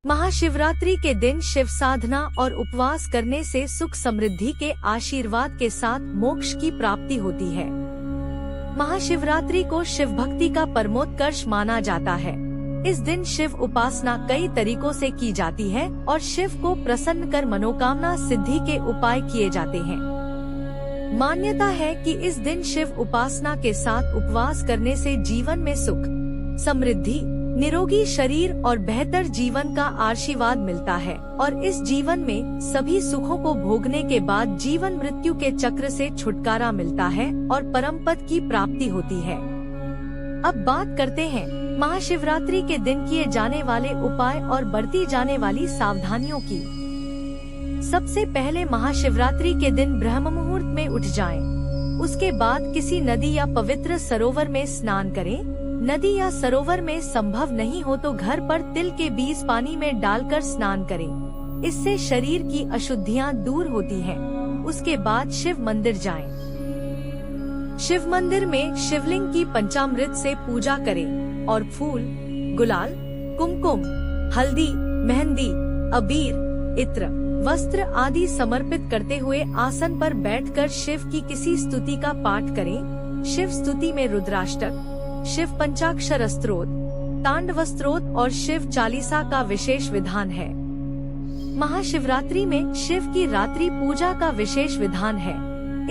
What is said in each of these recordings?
महाशिवरात्रि के दिन शिव साधना और उपवास करने से सुख समृद्धि के आशीर्वाद के साथ मोक्ष की प्राप्ति होती है। महाशिवरात्रि को शिव भक्ति का परमोत्कर्ष माना जाता है। इस दिन शिव उपासना कई तरीकों से की जाती है और शिव को प्रसन्न कर मनोकामना सिद्धि के उपाय किए जाते हैं। मान्यता है कि इस दिन शिव उपासना के साथ उपवास करने से जीवन में सुख, समृद्धि, निरोगी शरीर और बेहतर जीवन का आशीर्वाद मिलता है और इस जीवन में सभी सुखों को भोगने के बाद जीवन मृत्यु के चक्र से छुटकारा मिलता है और परम पद की प्राप्ति होती है। अब बात करते हैं महाशिवरात्रि के दिन किए जाने वाले उपाय और बरती जाने वाली सावधानियों की। सबसे पहले महाशिवरात्रि के दिन ब्रह्म मुहूर्त में उठ जाएं। उसके बाद किसी नदी या पवित्र सरोवर में स्नान करें। नदी या सरोवर में संभव नहीं हो तो घर पर तिल के बीज पानी में डालकर स्नान करें। इससे शरीर की अशुद्धियां दूर होती हैं। उसके बाद शिव मंदिर जाएं। शिव मंदिर में शिवलिंग की पंचामृत से पूजा करें और फूल, गुलाल, कुमकुम, हल्दी, मेहंदी, अबीर, इत्र, वस्त्र आदि समर्पित करते हुए आसन पर बैठकर शिव की किसी स्तुति का पाठ करें। शिव स्तुति में रुद्राष्टक, शिव पंचाक्षर स्तोत्र, तांडव स्तोत्र और शिव चालीसा का विशेष विधान है। महाशिवरात्रि में शिव की रात्रि पूजा का विशेष विधान है,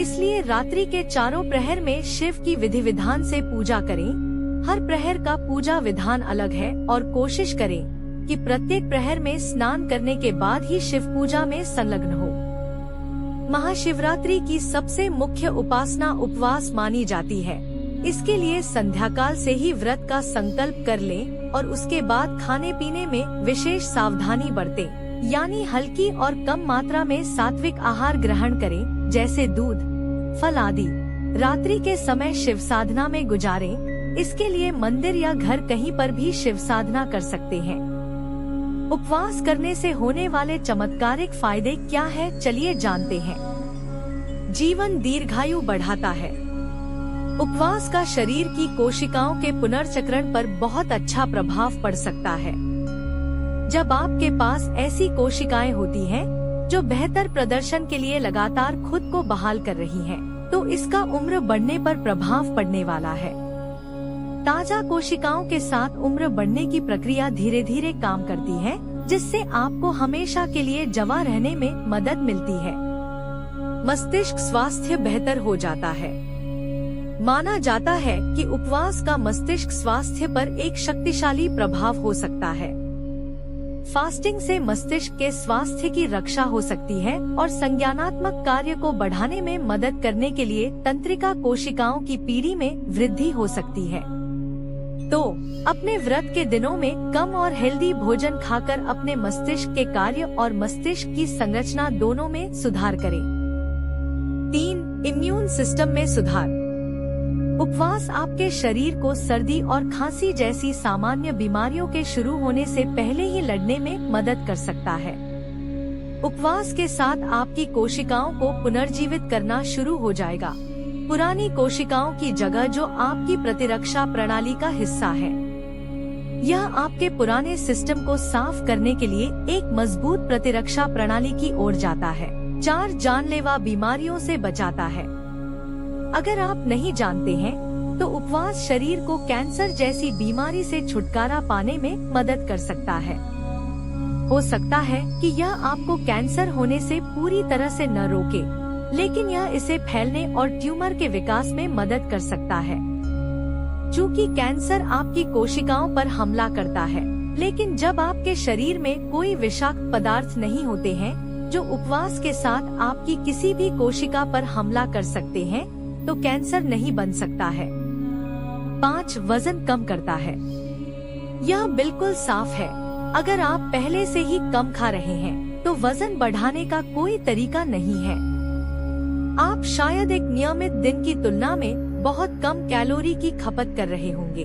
इसलिए रात्रि के चारों प्रहर में शिव की विधि विधान से पूजा करें। हर प्रहर का पूजा विधान अलग है और कोशिश करें कि प्रत्येक प्रहर में स्नान करने के बाद ही शिव पूजा में संलग्न हो। महाशिवरात्रि की सबसे मुख्य उपासना उपवास मानी जाती है। इसके लिए संध्याकाल से ही व्रत का संकल्प कर लें और उसके बाद खाने पीने में विशेष सावधानी बरतें, यानी हल्की और कम मात्रा में सात्विक आहार ग्रहण करें, जैसे दूध, फल आदि। रात्रि के समय शिव साधना में गुजारें। इसके लिए मंदिर या घर कहीं पर भी शिव साधना कर सकते हैं। उपवास करने से होने वाले चमत्कारिक फायदे क्या है, चलिए जानते हैं। जीवन दीर्घायु बढ़ाता है। उपवास का शरीर की कोशिकाओं के पुनर्चक्रण पर बहुत अच्छा प्रभाव पड़ सकता है। जब आपके पास ऐसी कोशिकाएं होती हैं, जो बेहतर प्रदर्शन के लिए लगातार खुद को बहाल कर रही हैं, तो इसका उम्र बढ़ने पर प्रभाव पड़ने वाला है। ताजा कोशिकाओं के साथ उम्र बढ़ने की प्रक्रिया धीरे धीरे काम करती है, जिससे आपको हमेशा के लिए जवां रहने में मदद मिलती है। मस्तिष्क स्वास्थ्य बेहतर हो जाता है। माना जाता है कि उपवास का मस्तिष्क स्वास्थ्य पर एक शक्तिशाली प्रभाव हो सकता है। फास्टिंग से मस्तिष्क के स्वास्थ्य की रक्षा हो सकती है और संज्ञानात्मक कार्य को बढ़ाने में मदद करने के लिए तंत्रिका कोशिकाओं की पीढ़ी में वृद्धि हो सकती है। तो अपने व्रत के दिनों में कम और हेल्दी भोजन खाकर अपने मस्तिष्क के कार्य और मस्तिष्क की संरचना दोनों में सुधार करें। 3. इम्यून सिस्टम में सुधार। उपवास आपके शरीर को सर्दी और खांसी जैसी सामान्य बीमारियों के शुरू होने से पहले ही लड़ने में मदद कर सकता है। उपवास के साथ आपकी कोशिकाओं को पुनर्जीवित करना शुरू हो जाएगा। पुरानी कोशिकाओं की जगह जो आपकी प्रतिरक्षा प्रणाली का हिस्सा है। यह आपके पुराने सिस्टम को साफ करने के लिए एक मजबूत प्रतिरक्षा प्रणाली की ओर जाता है। 4. जानलेवा बीमारियों से बचाता है। अगर आप नहीं जानते हैं, तो उपवास शरीर को कैंसर जैसी बीमारी से छुटकारा पाने में मदद कर सकता है। हो सकता है कि यह आपको कैंसर होने से पूरी तरह से न रोके, लेकिन यह इसे फैलने और ट्यूमर के विकास में मदद कर सकता है। चूँकि कैंसर आपकी कोशिकाओं पर हमला करता है, लेकिन जब आपके शरीर में कोई विषाक्त पदार्थ नहीं होते हैं, जो उपवास के साथ आपकी किसी भी कोशिका पर हमला कर सकते हैं, तो कैंसर नहीं बन सकता है। 5. वजन कम करता है। यह बिल्कुल साफ है। अगर आप पहले से ही कम खा रहे हैं, तो वजन बढ़ाने का कोई तरीका नहीं है। आप शायद एक नियमित दिन की तुलना में बहुत कम कैलोरी की खपत कर रहे होंगे।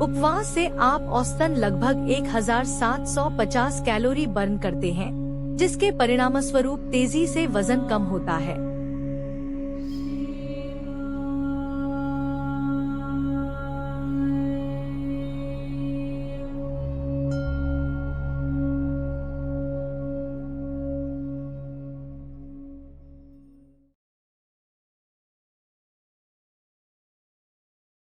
उपवास से आप औसतन लगभग 1750 कैलोरी बर्न करते हैं, जिसके परिणामस्वरूप तेजी से वजन कम होता है।